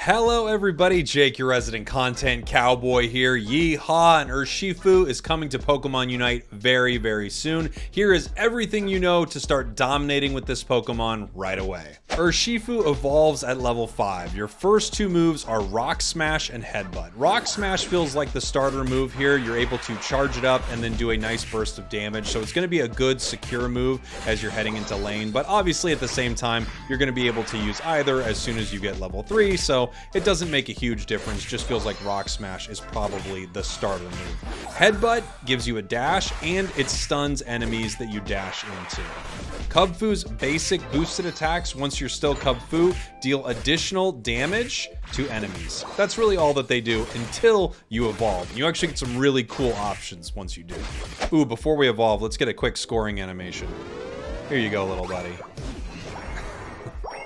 Hello everybody, Jake, your resident content cowboy here. Yeehaw, and Urshifu is coming to Pokemon Unite very, very soon. Here is everything you know to start dominating with this Pokemon right away. Urshifu evolves at level 5. Your first two moves are Rock Smash and Headbutt. Rock Smash feels like the starter move here. You're able to charge it up and then do a nice burst of damage, so it's going to be a good secure move as you're heading into lane, but obviously at the same time, you're going to be able to use either as soon as you get level 3, so it doesn't make a huge difference. Just feels like Rock Smash is probably the starter move. Headbutt gives you a dash, and it stuns enemies that you dash into. Kubfu's basic boosted attacks, once you're still Kubfu, deal additional damage to enemies. That's really all that they do until you evolve. You actually get some really cool options once you do. Ooh, before we evolve, let's get a quick scoring animation. Here you go, little buddy.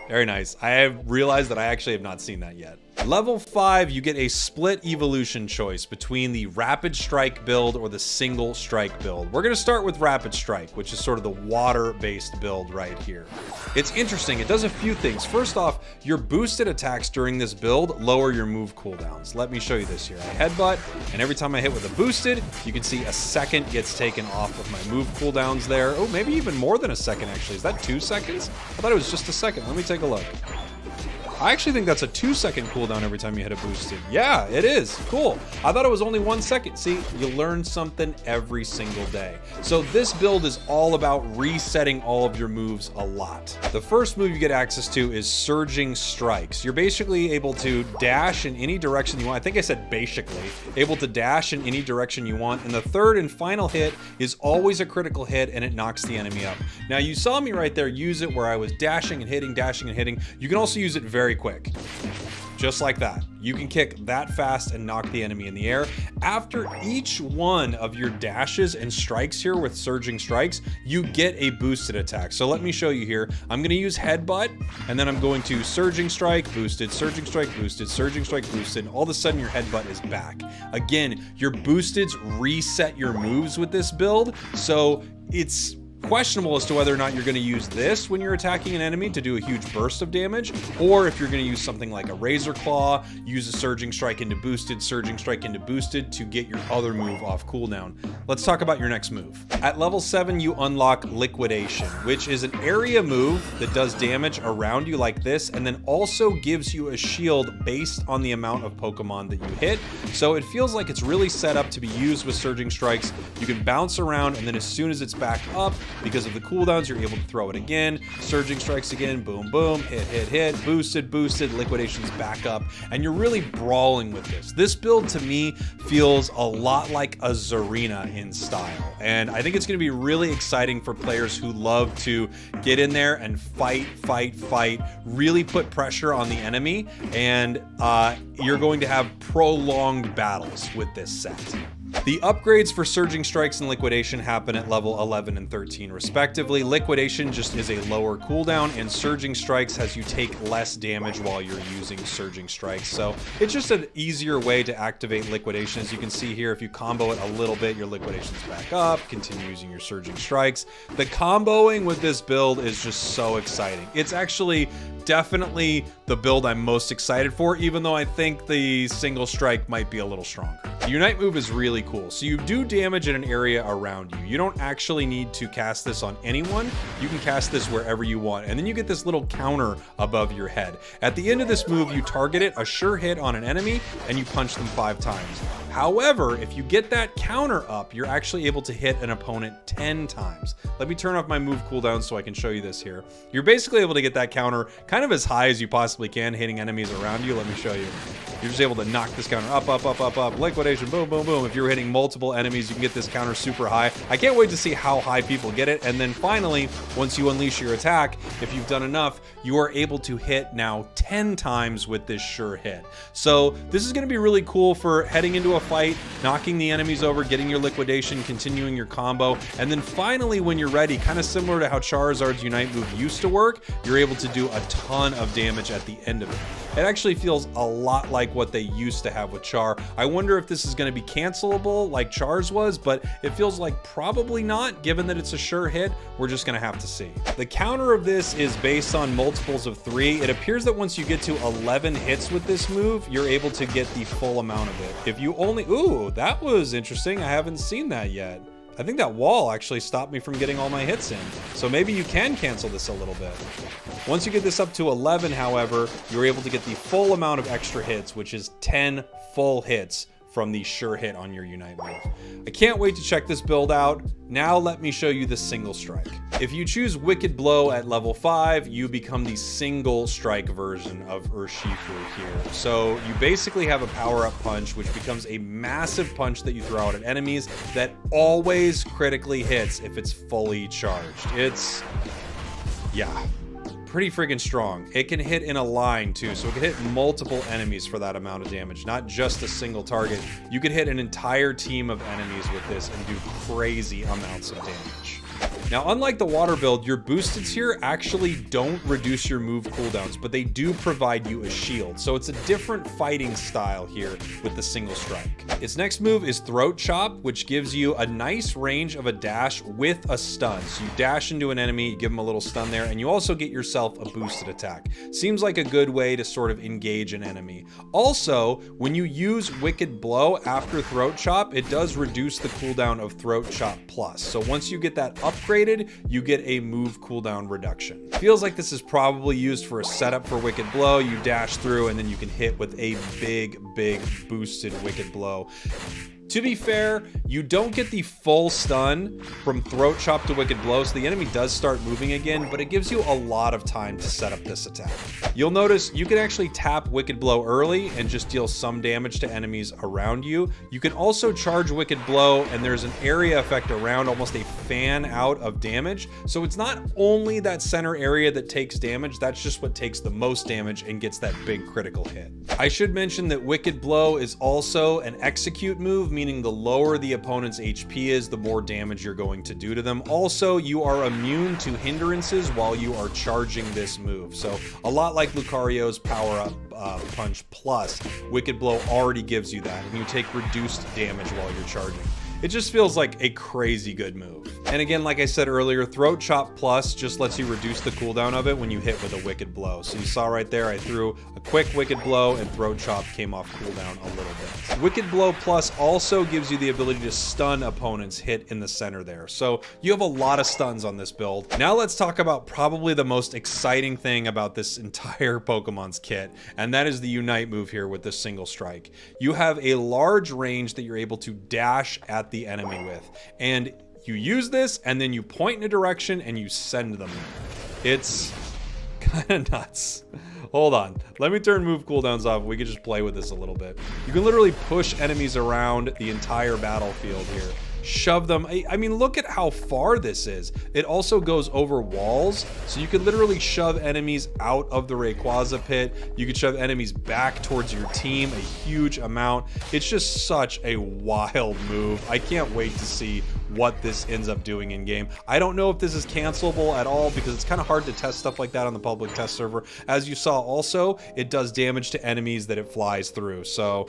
Very nice. I have realized that I actually have not seen that yet. Level 5, you get a split evolution choice between the Rapid Strike build or the Single Strike build. We're going to start with Rapid Strike, which is sort of the water-based build right here. It's interesting. It does a few things. First off, your boosted attacks during this build lower your move cooldowns. Let me show you this here. I headbutt, and every time I hit with a boosted, you can see a second gets taken off of my move cooldowns there. Oh, maybe even more than a second, actually. Is that 2 seconds? I thought it was just a second. Let me take a look. I actually think that's a 2-second cooldown every time you hit a boosted. Yeah, it is. Cool. I thought it was only 1 second. See, you learn something every single day. So this build is all about resetting all of your moves a lot. The first move you get access to is Surging Strikes. You're basically able to dash in any direction you want. I think I said basically. Able to dash in any direction you want. And the third and final hit is always a critical hit, and it knocks the enemy up. Now, you saw me right there use it where I was dashing and hitting, dashing and hitting. You can also use it very quick. Just like that. You can kick that fast and knock the enemy in the air. After each one of your dashes and strikes here with Surging Strikes, you get a boosted attack. So let me show you here. I'm going to use Headbutt, and then I'm going to Surging Strike, boosted, Surging Strike, boosted, Surging Strike, boosted, and all of a sudden your Headbutt is back. Again, your boosteds reset your moves with this build, so it's questionable as to whether or not you're going to use this when you're attacking an enemy to do a huge burst of damage, or if you're going to use something like a Razor Claw, use a Surging Strike into boosted, Surging Strike into boosted to get your other move off cooldown. Let's talk about your next move. At level 7, you unlock Liquidation, which is an area move that does damage around you like this, and then also gives you a shield based on the amount of Pokemon that you hit. So it feels like it's really set up to be used with Surging Strikes. You can bounce around, and then as soon as it's back up, because of the cooldowns, you're able to throw it again, Surging Strikes again, boom, boom, hit, hit, hit, boosted, boosted, Liquidation's back up, and you're really brawling with this. This build, to me, feels a lot like a Zarina in style, and I think it's going to be really exciting for players who love to get in there and fight, fight, fight, really put pressure on the enemy, and you're going to have prolonged battles with this set. The upgrades for Surging Strikes and Liquidation happen at level 11 and 13 respectively. Liquidation just is a lower cooldown, and Surging Strikes has you take less damage while you're using Surging Strikes. So it's just an easier way to activate Liquidation. As you can see here, if you combo it a little bit, your Liquidation's back up, continue using your Surging Strikes. The comboing with this build is just so exciting. It's actually definitely the build I'm most excited for, even though I think the Single Strike might be a little stronger. The Unite move is really cool. So you do damage in an area around you. You don't actually need to cast this on anyone. You can cast this wherever you want. And then you get this little counter above your head. At the end of this move, you target it, a sure hit on an enemy, and you punch them 5 times. However, if you get that counter up, you're actually able to hit an opponent 10 times. Let me turn off my move cooldown so I can show you this here. You're basically able to get that counter kind of as high as you possibly can, hitting enemies around you. Let me show you. You're just able to knock this counter up, up, up, up, up, Liquidation, boom, boom, boom. If you're hitting multiple enemies, you can get this counter super high. I can't wait to see how high people get it. And then finally, once you unleash your attack, if you've done enough, you are able to hit now 10 times with this sure hit. So this is going to be really cool for heading into a fight, knocking the enemies over, getting your Liquidation, continuing your combo, and then finally when you're ready, kind of similar to how Charizard's Unite move used to work, you're able to do a ton of damage at the end of it. It actually feels a lot like what they used to have with Char. I wonder if this is going to be cancelable like Char's was, but it feels like probably not, given that it's a sure hit. We're just going to have to see. The counter of this is based on multiples of 3. It appears that once you get to 11 hits with this move, you're able to get the full amount of it. If you only... Ooh, that was interesting. I haven't seen that yet. I think that wall actually stopped me from getting all my hits in. So maybe you can cancel this a little bit. Once you get this up to 11, however, you're able to get the full amount of extra hits, which is 10 full hits from the sure hit on your Unite move. I can't wait to check this build out. Now let me show you the single strike. If you choose Wicked Blow at level 5, you become the single strike version of Urshifu here. So you basically have a power-up punch, which becomes a massive punch that you throw out at enemies that always critically hits if it's fully charged. It's... yeah. Pretty friggin' strong. It can hit in a line too, so it can hit multiple enemies for that amount of damage, not just a single target. You could hit an entire team of enemies with this and do crazy amounts of damage. Now, unlike the water build, your boosteds here actually don't reduce your move cooldowns, but they do provide you a shield. So it's a different fighting style here with the single strike. Its next move is Throat Chop, which gives you a nice range of a dash with a stun. So you dash into an enemy, you give them a little stun there, and you also get yourself a boosted attack. Seems like a good way to sort of engage an enemy. Also, when you use Wicked Blow after Throat Chop, it does reduce the cooldown of Throat Chop Plus. So once you get that upgraded, you get a move cooldown reduction. Feels like this is probably used for a setup for Wicked Blow. You dash through and then you can hit with a big boosted Wicked Blow. To be fair, you don't get the full stun from Throat Chop to Wicked Blow, so the enemy does start moving again, but it gives you a lot of time to set up this attack. You'll notice you can actually tap Wicked Blow early and just deal some damage to enemies around you. You can also charge Wicked Blow, and there's an area effect around, almost a fan out of damage. So it's not only that center area that takes damage, that's just what takes the most damage and gets that big critical hit. I should mention that Wicked Blow is also an execute move, meaning the lower the opponent's HP is, the more damage you're going to do to them. Also, you are immune to hindrances while you are charging this move. So a lot like Lucario's power-up punch plus, Wicked Blow already gives you that, and you take reduced damage while you're charging. It just feels like a crazy good move. And again, like I said earlier, Throat Chop Plus just lets you reduce the cooldown of it when you hit with a Wicked Blow. So you saw right there, I threw a quick Wicked Blow and Throat Chop came off cooldown a little bit. Wicked Blow Plus also gives you the ability to stun opponents hit in the center there. So you have a lot of stuns on this build. Now let's talk about probably the most exciting thing about this entire Pokemon's kit, and that is the Unite move here with the single strike. You have a large range that you're able to dash at the enemy with, and you use this and then you point in a direction and you send them there. It's kind of nuts. Hold on, let me turn move cooldowns off. We could just play with this a little bit. You can literally push enemies around the entire battlefield here. Shove them. I mean, look at how far this is. It also goes over walls, so you could literally shove enemies out of the Rayquaza pit. You could shove enemies back towards your team a huge amount. It's just such a wild move. I can't wait to see what this ends up doing in game. I don't know if this is cancelable at all because it's kind of hard to test stuff like that on the public test server. As you saw also, it does damage to enemies that it flies through. So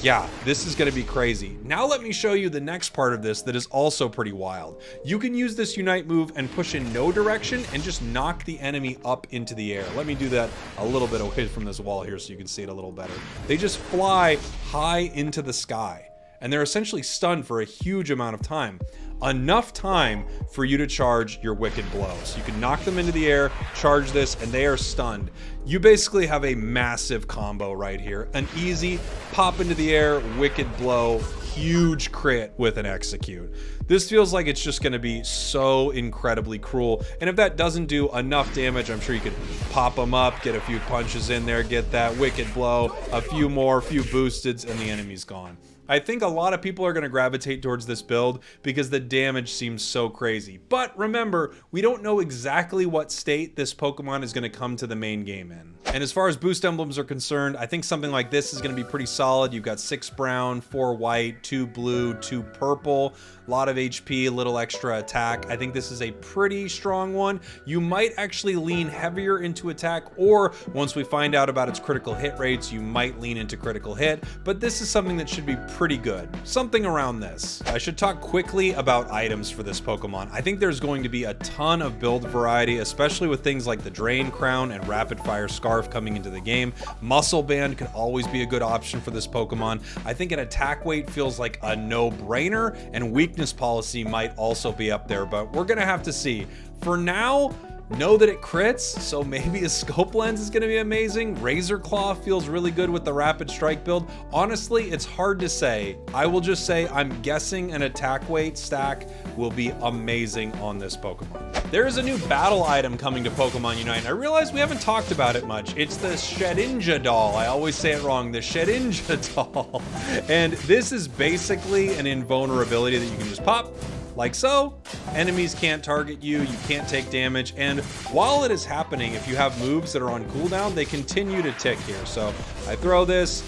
yeah, this is going to be crazy. Now let me show you the next part of this that is also pretty wild. You can use this Unite move and push in no direction and just knock the enemy up into the air. Let me do that a little bit away from this wall here so you can see it a little better. They just fly high into the sky, and they're essentially stunned for a huge amount of time. Enough time for you to charge your Wicked Blow. So you can knock them into the air, charge this, and they are stunned. You basically have a massive combo right here. An easy pop into the air, Wicked Blow, huge crit with an execute. This feels like it's just going to be so incredibly cruel. And if that doesn't do enough damage, I'm sure you could pop them up, get a few punches in there, get that Wicked Blow, a few more, few boosteds, and the enemy's gone. I think a lot of people are going to gravitate towards this build because the damage seems so crazy. But remember, we don't know exactly what state this Pokemon is going to come to the main game in. And as far as boost emblems are concerned, I think something like this is going to be pretty solid. You've got 6 brown, 4 white, 2 blue, 2 purple, a lot of HP, a little extra attack. I think this is a pretty strong one. You might actually lean heavier into attack, or once we find out about its critical hit rates, you might lean into critical hit, but this is something that should be pretty good. Something around this. I should talk quickly about items for this Pokemon. I think there's going to be a ton of build variety, especially with things like the Drain Crown and Rapid Fire Scarf coming into the game. Muscle Band could always be a good option for this Pokemon. I think an attack weight feels like a no-brainer, and weakness policy might also be up there, but we're gonna have to see. For now, know that it crits, so maybe a scope lens is going to be amazing. Razor Claw feels really good with the Rapid Strike build. Honestly, it's hard to say. I will just say I'm guessing an attack weight stack will be amazing on this Pokemon. There is a new battle item coming to Pokemon Unite, and I realize we haven't talked about it much. It's the Shedinja doll. I always say it wrong, the Shedinja doll. And this is basically an invulnerability that you can just pop, like so. Enemies can't target you, you can't take damage, and while it is happening, if you have moves that are on cooldown, they continue to tick here. So I throw this,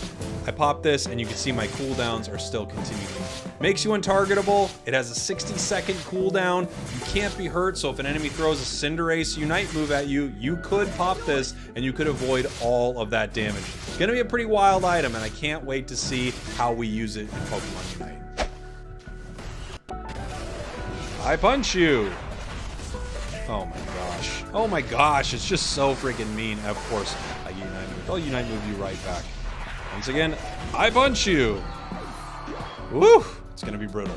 I pop this, and you can see my cooldowns are still continuing. Makes you untargetable. It has a 60-second cooldown. You can't be hurt, so if an enemy throws a Cinderace Unite move at you, you could pop this, and you could avoid all of that damage. It's gonna be a pretty wild item, and I can't wait to see how we use it in Pokemon Unite. I punch you. Oh my gosh. Oh my gosh, it's just so freaking mean. Of course, I Unite move. I'll Unite move you right back. Once again, I punch you. Woo! It's gonna be brutal.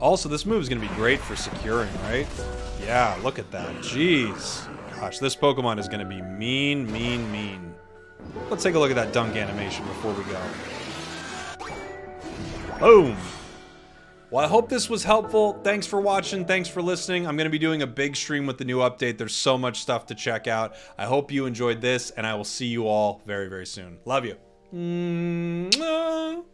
Also, this move is gonna be great for securing, right? Yeah, look at that. Jeez. Gosh, this Pokemon is going to be mean, mean, mean. Let's take a look at that dunk animation before we go. Boom! Well, I hope this was helpful. Thanks for watching. Thanks for listening. I'm going to be doing a big stream with the new update. There's so much stuff to check out. I hope you enjoyed this, and I will see you all very, very soon. Love you. Mwah.